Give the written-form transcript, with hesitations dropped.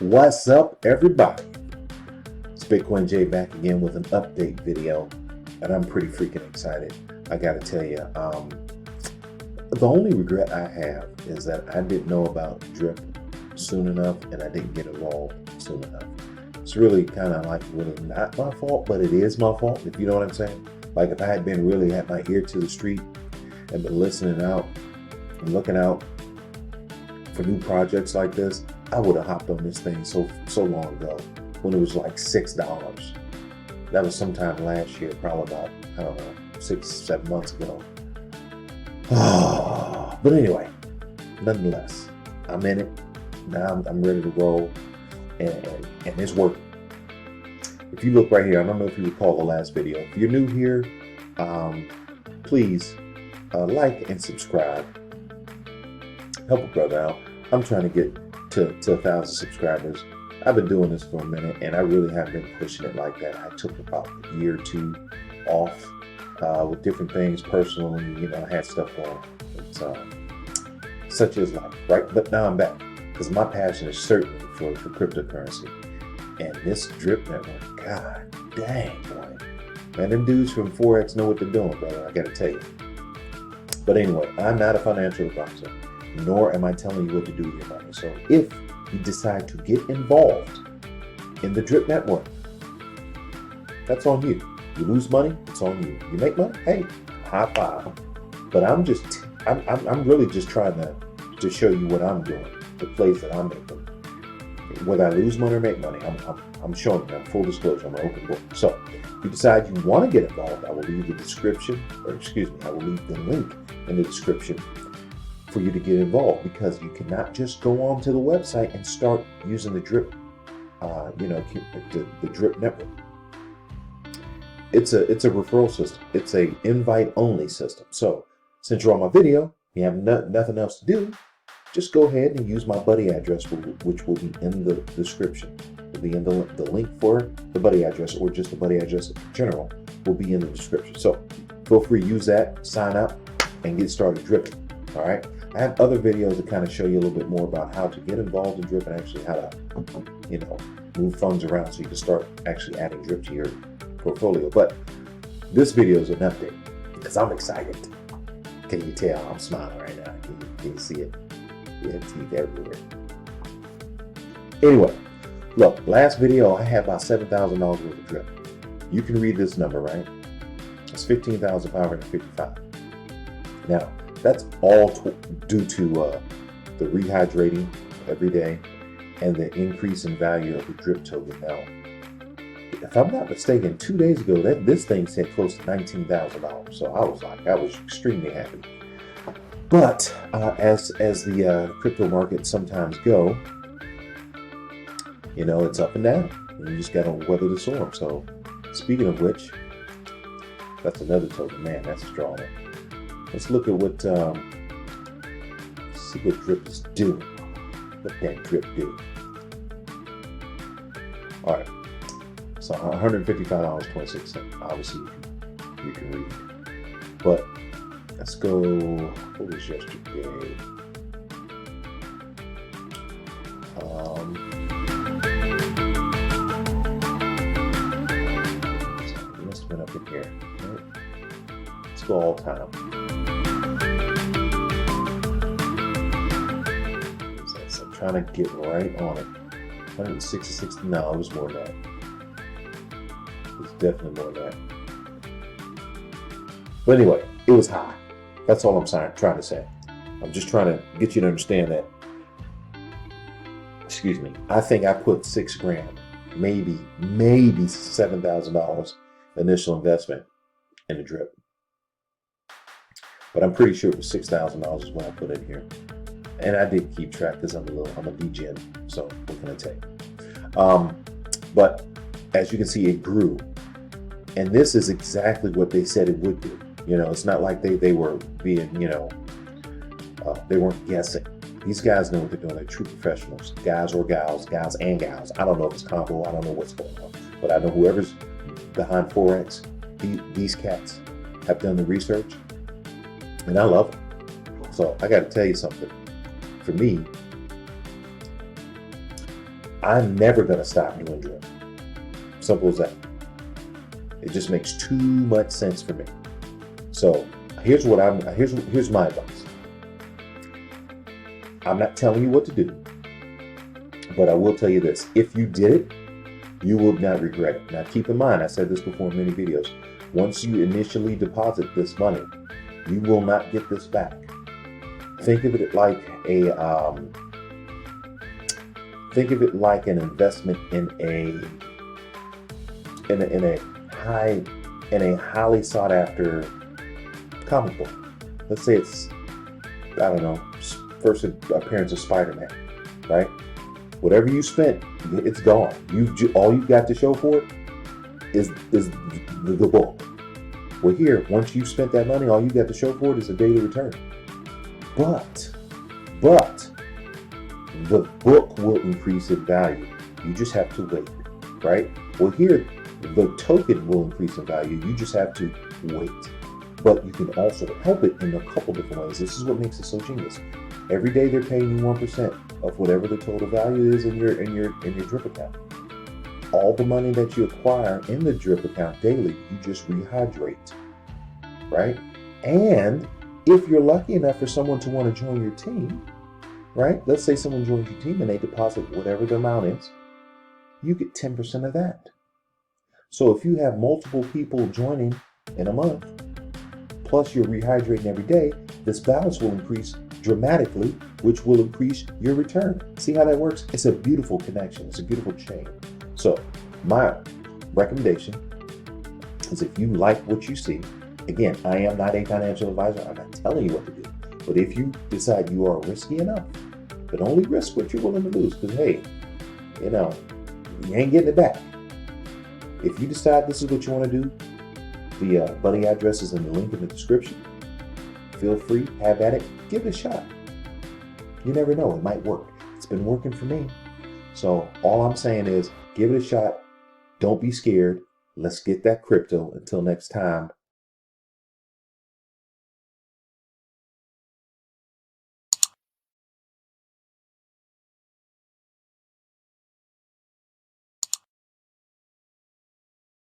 What's up, everybody? It's Bitcoin J back again with an update video, and I'm pretty freaking excited. I gotta tell you, the only regret I have is that I didn't know about drip soon enough, and I didn't get involved soon enough. It's really kind of like really not my fault, but it is my fault, if you know what I'm saying. Like if I had been really had my ear to the street and been listening out and looking out for new projects like this, I would have hopped on this thing so long ago when it was like $6. That was sometime last year, probably about, I don't know, 6-7 months ago. But anyway, nonetheless, I'm in it. Now I'm ready to roll, and it's working. If you look right here, I don't know if you recall the last video. If you're new here, please like and subscribe. Help a brother out. I'm trying to get to 1,000 subscribers. I've been doing this for a minute, and I really have been pushing it like that. I took about a year or two off with different things personally. You know, I had stuff going. It's, such as life, right? But now I'm back because my passion is certainly for cryptocurrency. And this drip network, god dang, boy. Man, them dudes from Forex know what they're doing, brother. I gotta tell you. But anyway, I'm not a financial advisor, nor am I telling you what to do with your money. So if you decide to get involved in the drip network, that's on you. You lose money, it's on you. You make money, hey, high five. But I'm really just trying to show you what I'm doing, the plays that I'm making. Whether I lose money or make money, I'm showing you. I'm full disclosure. I'm an open book. So if you decide you want to get involved, I will leave the description, or excuse me, I will leave the link in the description for you to get involved, because you cannot just go on to the website and start using the drip, the drip network. It's a referral system. It's a invite only system. So since you're on my video, you have nothing else to do. Just go ahead and use my buddy address, which will be in the description. Will be in the link for the buddy address, or just the buddy address in general will be in the description. So feel free to use that, sign up, and get started dripping. All right. I have other videos that kind of show you a little bit more about how to get involved in drip and actually how to, move funds around so you can start actually adding drip to your portfolio. But this video is an update because I'm excited. Can you tell I'm smiling right now? Can you see it? Yeah, teeth everywhere. Anyway, look, last video I had about $7,000 worth of drip. You can read this number, right? It's 15,555. Now, that's all due to the rehydrating every day and the increase in value of the drip token. Now, if I'm not mistaken, 2 days ago, this thing said close to $19,000. So I was extremely happy. But as the crypto markets sometimes go, it's up and down. And you just got to weather the storm. So speaking of which, that's another token. Man, that's a strong one. Let's look at what, see what drip is doing. What that drip do. All right. So $155.26. Obviously, you can read. But let's go. What was yesterday? It must have been up in here. Right? Let's go all time. So I'm trying to get right on it. 166. No, it was more than that. It's definitely more than that. But anyway, it was high. That's all I'm trying to say. I'm just trying to get you to understand that. Excuse me. I think I put $6 grand, maybe $7,000 initial investment in the drip. But I'm pretty sure it was $6,000 is what I put in here. And I did keep track because I'm a degen. So what can I tell you? But as you can see, it grew. And this is exactly what they said it would do. It's not like they were being, they weren't guessing. These guys know what they're doing. They're true professionals, guys or gals, gals and gals. I don't know if it's combo. I don't know what's going on. But I know whoever's behind Forex, these cats have done the research. And I love it. So I got to tell you something. For me, I'm never going to stop doing drip. Simple as that. It just makes too much sense for me. So here's my advice. I'm not telling you what to do, but I will tell you this. If you did it, you will not regret it. Now keep in mind, I said this before in many videos, once you initially deposit this money, you will not get this back. Think of it like an investment in a highly sought after comic book. Let's say it's, I don't know, first appearance of Spider-Man, right? Whatever you spent, it's gone. All you've got to show for it is the book. Well, here, once you've spent that money, all you got to show for it is a daily return. But the book will increase in value. You just have to wait, right? Well, here, the token will increase in value. You just have to wait. But you can also help it in a couple different ways. This is what makes it so genius. Every day they're paying you 1% of whatever the total value is in your drip account. All the money that you acquire in the drip account daily, you just rehydrate, right? And if you're lucky enough for someone to want to join your team, right? Let's say someone joins your team and they deposit whatever the amount is, you get 10% of that. So if you have multiple people joining in a month, plus you're rehydrating every day, this balance will increase dramatically, which will increase your return. See how that works? It's a beautiful connection. It's a beautiful chain. So my recommendation is, if you like what you see, again, I am not a financial advisor. I'm not telling you what to do. But if you decide you are risky enough, but only risk what you're willing to lose, because hey, you ain't getting it back. If you decide this is what you want to do, the buddy address is in the link in the description. Feel free, have at it, give it a shot. You never know, it might work. It's been working for me. So all I'm saying is, give it a shot. Don't be scared. Let's get that crypto. Until next time,